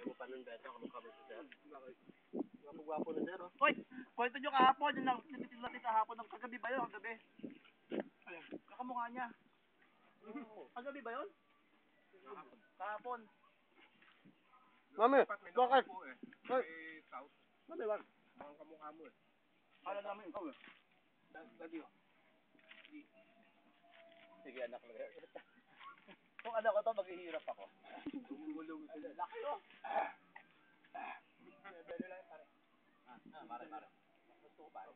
Ayaw mo pa nun, Beto. Ako kami si Sir. Gwapo-gwapo na, Sir, oh. Hoy, kwento nyo kahapon, yung nagtitila kahapon ng kagabi ba yun? Kagabi. Ayun, kakamukha niya. Kagabi ba yun? Kahapon. Mami, bakit? Hoy, South. Mami, bakit? Ang kamukha mo eh. Kala namin ikaw eh. Lagi. Sige anak mo. Kung anak ko to, maghihirap ako. Gumulong ito. Laki oh. Mare. Gusto ko pare.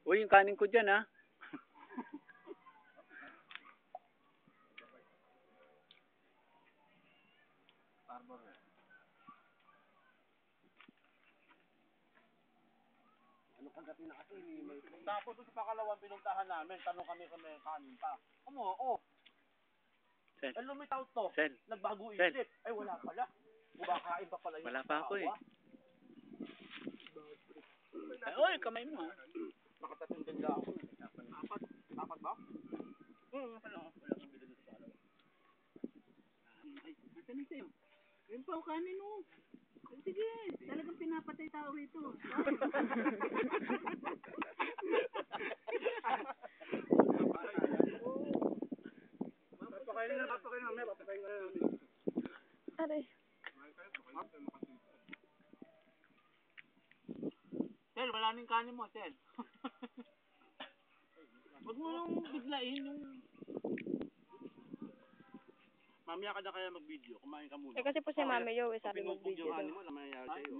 Uy, yung kanin ko dyan, ha? Arbor eh. Ano kagabi na kasi, may... Tapos sa pakalawang pinuntahan namin, tanong kami kung may kanin pa. Oo. Sel. Eh lumitaw to. Sel. Nagbago Sel. isip. Ay wala pala. Kumakain pa pala yun. Wala pa ako eh. Ay, oy, kamay mo, ha? Nakatating lang ako. Apat ba? Wala kang bilhin sa pakalawang. Ay, nasan na sa'yo? Yung pa kanin mo. Sige, talagang pinapatay tao rito. Papakainin na namin. Aray. Sel, wala nang kanin mo, Sel. Huwag mo nang biglain yung... Mamaya ka na kaya mag-video, kumain ka muna. Eh kasi po si Mami Yo, sabi mag-video Pinupog yung daw. kanin mo, na mayayari sa'yo.